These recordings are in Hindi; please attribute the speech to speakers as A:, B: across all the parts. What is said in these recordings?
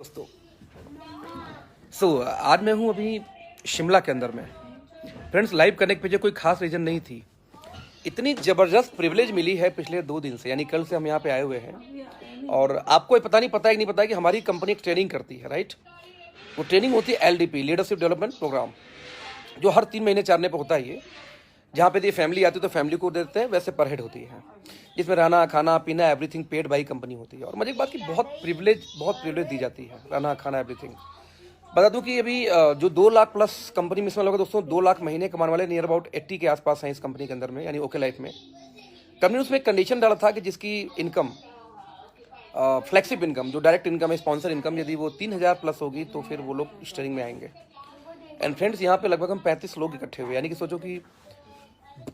A: दोस्तों आज मैं हूँ अभी शिमला के अंदर में। फ्रेंड्स, लाइव करने के पीछे कोई खास रीज़न नहीं थी। इतनी ज़बरदस्त प्रिविलेज मिली है पिछले 2 दिन से, यानी कल से हम यहाँ पे आए हुए हैं। और आपको पता है कि नहीं पता है कि हमारी कंपनी एक ट्रेनिंग करती है, राइट। वो ट्रेनिंग होती है LDP, लीडरशिप डेवलपमेंट प्रोग्राम, जो हर 3 महीने 4 महीने पर होता है। ये जहाँ पे ये फैमिली आती है तो फैमिली को देते हैं, वैसे पर हेड होती है, जिसमें रहना खाना पीना एवरीथिंग पेड बाई कंपनी होती है। और मुझे एक बात की बहुत प्रिविलेज दी जाती है, रहना खाना एवरीथिंग। बता दूं कि अभी जो 2 लाख प्लस कंपनी में इसमें लोग दोस्तों 2 लाख महीने कमाने वाले नियर अबाउट 80 के आसपास हैं इस कंपनी के अंदर में, यानी ओके लाइफ में। कंपनी उसमें एक कंडीशन डाला था कि जिसकी इनकम फ्लेक्सिबल इनकम, जो डायरेक्ट इनकम है, स्पॉन्सर इनकम, यदि वो 3000 प्लस होगी तो फिर वो लोग स्टीयरिंग में आएंगे। एंड फ्रेंड्स, यहाँ पे लगभग हम 35 लोग इकट्ठे हुए, यानी कि सोचो कि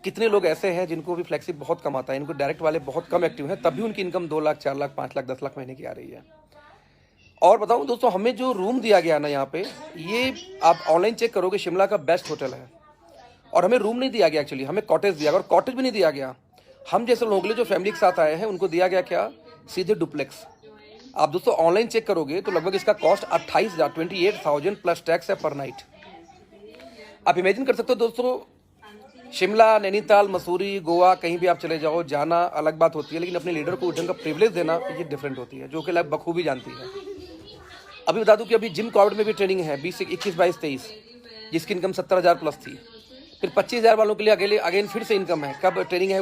A: कितने लोग ऐसे हैं जिनको भी फ्लेक्सिबल बहुत कम आता है। इनको डायरेक्ट वाले बहुत कम एक्टिव हैं, तब भी उनकी इनकम 2 लाख 4 लाख 5 लाख 10 लाख महीने की आ रही है। और बताऊं दोस्तों, हमें जो रूम दिया गया ना यहाँ पे, ये आप ऑनलाइन चेक करोगे, शिमला का बेस्ट होटल है। और हमें रूम नहीं दिया गया, एक्चुअली हमें कॉटेज दिया गया, और कॉटेज भी नहीं दिया गया। हम जैसे लोगों के लिए जो फैमिली के साथ आए हैं उनको दिया गया क्या, सीधे डुप्लेक्स। आप दोस्तों ऑनलाइन चेक करोगे तो लगभग इसका कॉस्ट 28,000 प्लस टैक्स है पर नाइट। आप इमेजिन कर सकते हो दोस्तों, शिमला, नैनीताल, मसूरी, गोवा, कहीं भी आप चले जाओ, जाना अलग बात होती है, लेकिन अपने लीडर को ढंग का प्रिविलेज देना ये डिफरेंट होती है, जो कि लाइफ बखूबी जानती है। अभी बता दूं कि अभी जिम कॉर्बेट में भी ट्रेनिंग है 20, 21, 22, 23, जिसकी इनकम 70,000 प्लस थी। फिर 25,000 वालों के लिए अगेन फिर से इनकम है। कब ट्रेनिंग है?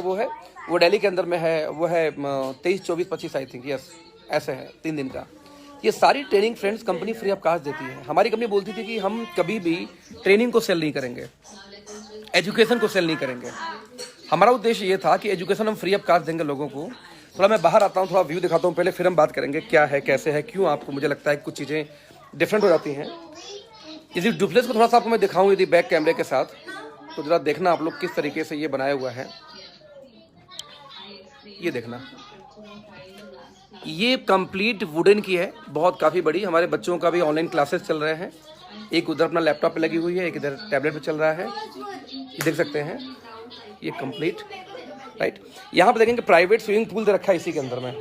A: वो दिल्ली के अंदर में है। वो है 23, 24, 25 आई थिंक, यस, ऐसे है 3 दिन का। ये सारी training friends company free of cost देती है। हमारी कंपनी बोलती थी कि हम कभी भी ट्रेनिंग को सेल नहीं करेंगे, एजुकेशन को सेल नहीं करेंगे। हमारा उद्देश्य ये था कि एजुकेशन हम फ्री ऑफ कॉस्ट देंगे लोगों को। थोड़ा मैं बाहर आता हूँ, थोड़ा व्यू दिखाता हूँ पहले, फिर हम बात करेंगे क्या है, कैसे है, क्यों आपको मुझे लगता है कुछ चीज़ें डिफरेंट हो जाती हैं। इसी डुप्लेक्स को थोड़ा सा आपको मैं दिखाऊँ यदि बैक कैमरे के साथ, तो ज़रा देखना आप लोग किस तरीके से ये बनाया हुआ है। ये देखना, ये कंप्लीट वुडन की है, बहुत काफ़ी बड़ी। हमारे बच्चों का भी ऑनलाइन क्लासेस चल रहे हैं। एक उधर अपना लैपटॉप पे लगी हुई है, एक इधर टैबलेट पे चल रहा है। ये देख सकते हैं, ये कंप्लीट, राइट। यहाँ पे देखेंगे प्राइवेट स्विमिंग पूल दे रखा है इसी के अंदर में।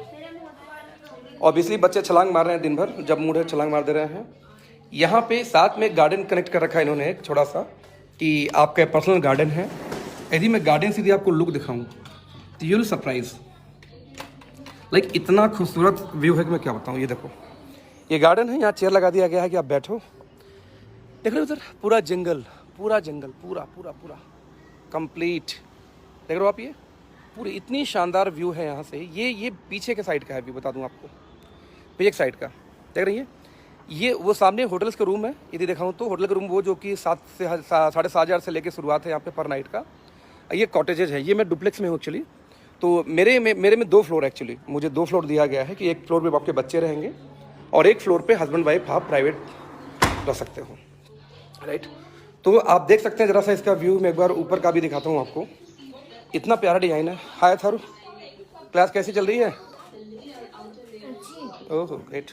A: ऑब्वियसली बच्चे छलांग मार रहे हैं दिन भर, जब मूड है छलांग मार दे रहे हैं। यहाँ पे साथ में गार्डन कनेक्ट कर रखा है इन्होंने एक छोटा सा, कि आपका पर्सनल गार्डन है। यदि मैं गार्डन से यदि आपको लुक दिखाऊँ तो यू विल सरप्राइज, लाइक इतना खूबसूरत व्यू है कि मैं क्या बताऊँ। ये देखो, ये गार्डन है, यहाँ चेयर लगा दिया गया है कि आप बैठो। देख रहे हो उधर पूरा जंगल, पूरा कंप्लीट, देख रहे हो आप, ये पूरी इतनी शानदार व्यू है यहाँ से। ये पीछे के साइड का है व्यू, बता दूँ आपको, पीछे के साइड का देख रही है। ये वो सामने होटल्स के रूम है। यदि दिखाऊँ तो होटल के रूम वो जो कि 7 से 7,500 से लेकर शुरुआत है यहाँ पे पर नाइट का। ये कॉटेजेज है। ये मैं डुप्लेक्स में हूँ एक्चुअली, तो मेरे में 2 फ्लोर एक्चुअली, मुझे 2 फ्लोर दिया गया है कि एक फ्लोर पे आपके बच्चे रहेंगे और एक फ्लोर पे हस्बैंड वाइफ आप प्राइवेट रह सकते हो, राइट। तो आप देख सकते हैं, जरा सा इसका व्यू मैं एक बार ऊपर का भी दिखाता हूँ आपको। इतना प्यारा डिजाइन है। हाय थारू, क्लास कैसी चल रही है? ओह ग्रेट,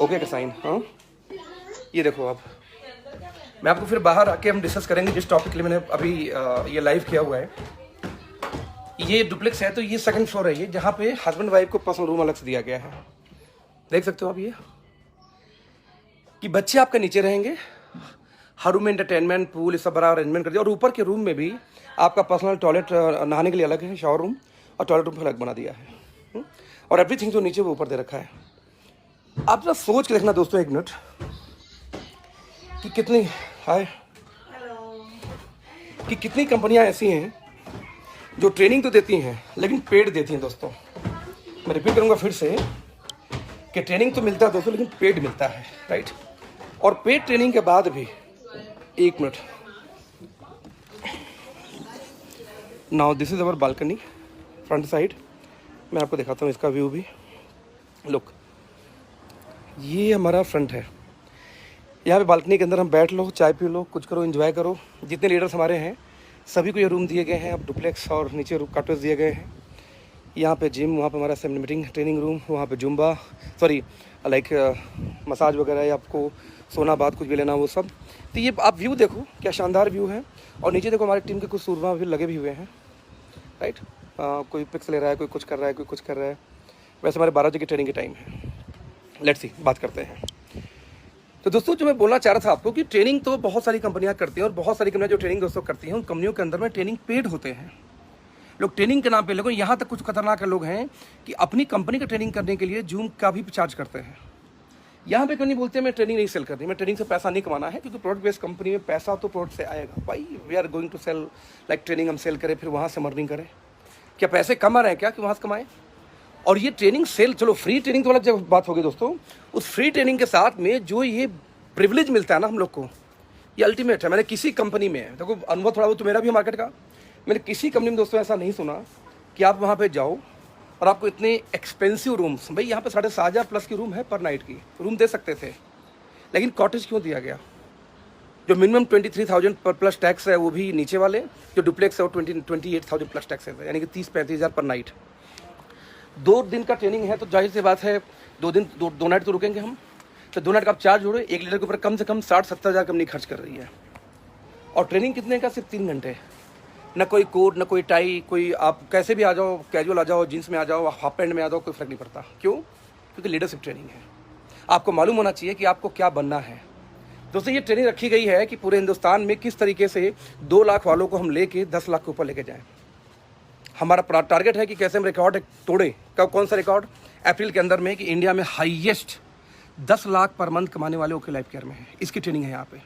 A: ओके का साइन। हाँ, ये देखो आप, मैं आपको फिर बाहर आके हम डिस्कस करेंगे जिस टॉपिक के लिए मैंने अभी ये लाइव किया हुआ है। ये डुप्लेक्स है, तो ये 2nd फ्लोर है, ये जहाँ पे हस्बैंड वाइफ को पर्सनल रूम अलग से दिया गया है। देख सकते हो आप ये, कि बच्चे आपके नीचे रहेंगे, हर रूम में एंटरटेनमेंट पूल सब बड़ा अरेंजमेंट कर दिया। और ऊपर के रूम में भी आपका पर्सनल टॉयलेट, नहाने के लिए अलग है, शावर रूम, और टॉयलेट रूम अलग बना दिया है। और एवरीथिंग जो नीचे वो ऊपर दे रखा है। आप जरा सोच के देखना दोस्तों 1 मिनट, कि कितनी कि कितनी कंपनियां ऐसी हैं जो ट्रेनिंग तो देती हैं लेकिन पेड देती हैं। दोस्तों मैं रिपीट करूंगा फिर से कि ट्रेनिंग तो मिलता है दोस्तों, लेकिन पेड मिलता है, राइट। और पेड ट्रेनिंग के बाद भी 1 minute, now this is our balcony front side. मैं आपको दिखाता हूँ इसका व्यू भी। लुक, ये हमारा फ्रंट है। यहाँ पे बालकनी के अंदर हम बैठ लो, चाय पी लो, कुछ करो, एंजॉय करो। जितने लीडर्स हमारे हैं सभी को ये रूम दिए गए हैं, अब डुप्लेक्स, और नीचे रूम कॉटेज दिए गए हैं। यहाँ पे जिम, वहाँ पे हमारा असेंबली मीटिंग ट्रेनिंग रूम, वहाँ पे जुम्बा, सॉरी लाइक मसाज वगैरह, या आपको सोना बात कुछ भी लेना वो सब। तो ये आप व्यू देखो, क्या शानदार व्यू है। और नीचे देखो हमारी टीम के कुछ सूरमा भी लगे भी हुए हैं, राइट। कोई पिक्स ले रहा है, कोई कुछ कर रहा है, कोई कुछ कर रहा है। वैसे हमारे 12 बजे की ट्रेनिंग की टाइम है। लेट्स सी, बात करते हैं। तो दोस्तों जो मैं बोलना चाह रहा था आपको कि ट्रेनिंग तो बहुत सारी कंपनियां करती हैं, और बहुत सारी कंपनियां जो ट्रेनिंग दोस्तों करती हैं उन कंपनियों के अंदर में ट्रेनिंग पेड होते हैं। लोग ट्रेनिंग के नाम पे, लोगों यहाँ तक कुछ खतरनाक लोग हैं कि अपनी कंपनी का ट्रेनिंग करने के लिए जूम का भी चार्ज करते हैं। यहाँ पे क्यों नहीं बोलते मैं ट्रेनिंग नहीं सेल करनी, मैं ट्रेनिंग से पैसा नहीं कमाना है, क्योंकि प्रोडक्ट बेस्ड कंपनी में पैसा तो प्रोडक्ट से आएगा। भाई we are going to sell like training, हम सेल करें फिर वहाँ से मर्निंग करें? क्या पैसे कम आ रहे हैं क्या कि वहाँ से कमाएं? और ये ट्रेनिंग सेल, चलो फ्री ट्रेनिंग तो अलग जब बात होगी दोस्तों, उस फ्री ट्रेनिंग के साथ में जो ये प्रिविलेज मिलता है ना हम लोग को, ये अल्टीमेट है। मैंने किसी कंपनी में, देखो अनुभव थोड़ा बहुत तो मेरा भी मार्केट का, मैंने किसी कंपनी में दोस्तों ऐसा नहीं सुना कि आप वहाँ पे जाओ और आपको इतने एक्सपेंसिव रूम्स, भाई यहाँ पे 7,500 प्लस की रूम है पर नाइट की रूम दे सकते थे, लेकिन कॉटेज क्यों दिया गया? जो मिनिमम 23,000 पर प्लस टैक्स है वो भी नीचे वाले, जो डुप्लेक्स है वो 28,000 प्लस टैक्स है, यानी कि 30-35,000 पर नाइट। 2 दिन का ट्रेनिंग है तो जाहिर सी बात है 2 दिन 2 नाइट तो रुकेंगे हम, तो 2 नाइट का आप चार्ज जोड़ो, 1 लीटर के ऊपर कम से कम 60-70,000 कंपनी खर्च कर रही है। और ट्रेनिंग कितने का? सिर्फ 3 घंटे। न कोई कोट, न कोई टाई, कोई आप कैसे भी आ जाओ, कैजुअल आ जाओ, जीन्स में आ जाओ, हाफ पैंट में आ जाओ, कोई फर्क नहीं पड़ता। क्यों? क्योंकि लीडरशिप ट्रेनिंग है। आपको मालूम होना चाहिए कि आपको क्या बनना है। दोस्तों ये ट्रेनिंग रखी गई है कि पूरे हिंदुस्तान में किस तरीके से 2 लाख वालों को हम लेके 10 लाख के ऊपर लेके जाएं। हमारा टारगेट है कि कैसे हम रिकॉर्ड तोड़े। कौन सा रिकॉर्ड? अप्रैल के अंदर में कि इंडिया में हाईएस्ट 10 लाख पर मंथ कमाने वाले ओके लाइफ केयर में है। इसकी ट्रेनिंग है यहाँ पे,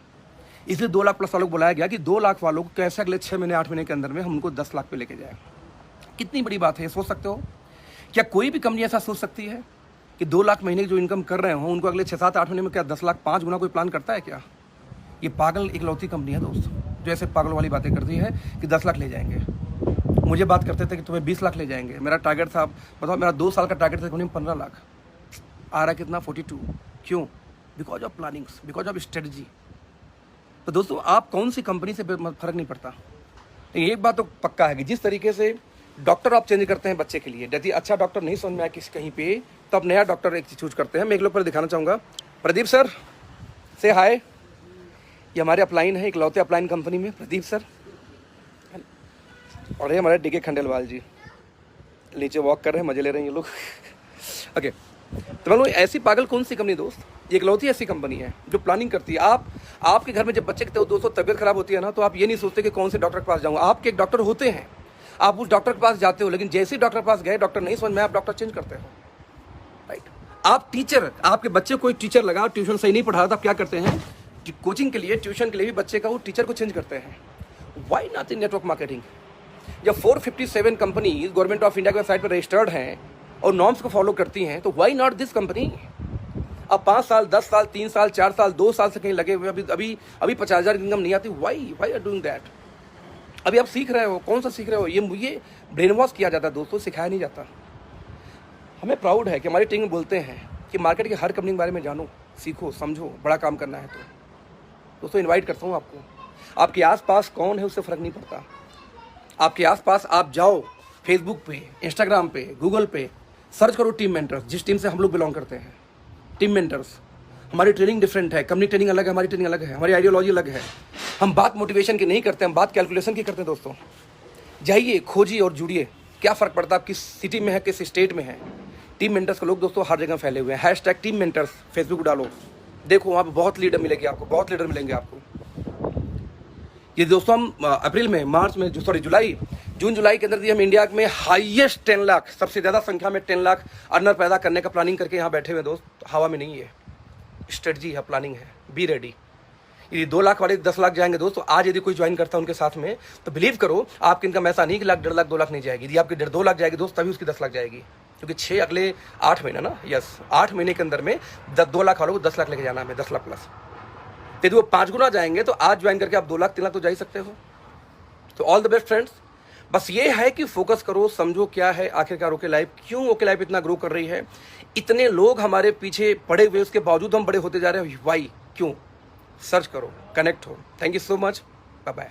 A: इसलिए 2 लाख प्लस वालों को बुलाया गया कि 2 लाख वालों को कैसे अगले 6 महीने 8 महीने के अंदर में हम उनको 10 लाख पे लेके जाए। कितनी बड़ी बात है, सोच सकते हो? क्या कोई भी कंपनी ऐसा सोच सकती है कि 2 लाख महीने की जो इनकम कर रहे हो उनको अगले 6-7-8 महीने में क्या 10 लाख 5 गुना कोई प्लान करता है क्या? ये पागल इकलौती कंपनी है दोस्त, जो ऐसे पागल वाली बातें करती है कि 10 लाख ले जाएंगे। मुझे बात करते थे कि तुम्हें 20 लाख ले जाएंगे, मेरा टारगेट था, बताओ मेरा 2 साल का टारगेट था कंपनी में 15 लाख, आ रहा है कितना? 42। क्यों? Because of plannings, because of strategy. तो दोस्तों आप कौन सी कंपनी से फर्क नहीं पड़ता, लेकिन एक बात तो पक्का है कि जिस तरीके से डॉक्टर आप चेंज करते हैं बच्चे के लिए, यदि अच्छा डॉक्टर नहीं समझ में आया किसी कहीं पे, तो आप नया डॉक्टर एक चीज चूज करते हैं। मैं एक लोग पर दिखाना चाहूँगा, प्रदीप सर से हाय, ये हमारे अपलाइन है, इकलौते अपलाइन कंपनी में प्रदीप सर, और ये हमारे डीके खंडेलवाल जी नीचे वॉक कर रहे हैं, मजे ले रहे हैं ये लोग। ओके, तो मैं ऐसी पागल कौन सी कंपनी दोस्त, ये इकलौती ऐसी कंपनी है जो प्लानिंग करती है। आपके घर में जब बच्चे के दोस्तों तबियत खराब होती है ना, तो आप ये नहीं सोचते कि कौन से डॉक्टर के पास जाऊँगा। आपके एक डॉक्टर होते हैं, आप उस डॉक्टर के पास जाते हो, लेकिन जैसे ही डॉक्टर के पास गए डॉक्टर नहीं समझ में, आप डॉक्टर चेंज करते हो। राइट, आप टीचर, आपके बच्चे कोई टीचर लगा, ट्यूशन सही नहीं पढ़ा रहा था, आप क्या करते हैं? कोचिंग के लिए, ट्यूशन के लिए भी बच्चे का वो टीचर को चेंज करते हैं। Why not in network marketing? जब 457 कंपनीज गवर्नमेंट ऑफ इंडिया के वेबसाइट पर रजिस्टर्ड हैं और नॉर्म्स को फॉलो करती हैं, तो वाई नॉट दिस कंपनी? अब 5 साल, 10 साल, 3 साल, 4 साल, 2 साल से कहीं लगे हुए, अभी 50,000 इनकम नहीं आती। Why are doing that? अभी आप सीख रहे हो, कौन सा सीख रहे हो? ये ब्रेन वॉश किया जाता है दोस्तों, सिखाया नहीं जाता। हमें प्राउड है कि हमारी टीम बोलते हैं कि मार्केट की हर कंपनी के बारे में जानो, सीखो, समझो, बड़ा काम करना है। तो दोस्तों इन्वाइट करता हूँ आपको, आपके आसपास कौन है उससे फ़र्क नहीं पड़ता। आपके आसपास आप जाओ, फेसबुक पे, इंस्टाग्राम पे, गूगल पे सर्च करो टीम मेंटर्स, जिस टीम से हम लोग बिलोंग करते हैं। टीम मेंटर्स, हमारी ट्रेनिंग डिफरेंट है, कंपनी ट्रेनिंग अलग है, हमारी ट्रेनिंग अलग है, हमारी आइडियोलॉजी अलग है। हम बात मोटिवेशन की नहीं करते, हम बात कैलकुलेशन की करते हैं। दोस्तों जाइए, खोजिए और जुड़िए, क्या फ़र्क पड़ता है आप किस सिटी में है, किस स्टेट में है। टीम मेंटर्स के लोग दोस्तों हर जगह फैले हुए हैं। हैशटैग टीम मेंटर्स फेसबुक डालो, देखो वहाँ पर बहुत लीडर मिलेंगे आपको, बहुत लीडर मिलेंगे आपको। ये दोस्तों हम अप्रैल में, मार्च में, जून जुलाई के अंदर हम इंडिया में हाईएस्ट 10 लाख, सबसे ज़्यादा संख्या में 10 लाख अर्नर पैदा करने का प्लानिंग करके यहाँ बैठे हुए दोस्त। हवा में नहीं है, स्ट्रेटजी है, प्लानिंग है, बी रेडी। यदि 2 लाख वाले 10 लाख जाएंगे दोस्तों, आज यदि कोई ज्वाइन करता है उनके साथ में, तो बिलीव करो आपकी इनकम ऐसा नहीं कि 1 लाख, 1.5 लाख, 2 लाख नहीं जाएगी। यदि आपकी 1.5-2 लाख जाएगी दोस्त, तभी उसकी 10 लाख जाएगी, क्योंकि अगले 8 महीने ना, यस 8 महीने के अंदर में 2 लाख वालों को 10 लाख लेके जाना है, 10 लाख प्लस। यदि वो 5 गुना जाएंगे तो आज ज्वाइन करके आप 2 लाख 3 लाख तो जा ही सकते हो। तो ऑल द बेस्ट फ्रेंड्स, बस ये है कि फोकस करो, समझो क्या है आखिरकार ओके लाइफ, क्यों ओके लाइफ इतना ग्रो कर रही है, इतने लोग हमारे पीछे पड़े हुए, उसके बावजूद हम बड़े होते जा रहे हैं, वाई, क्यों? सर्च करो, कनेक्ट हो। Thank you so much, bye bye.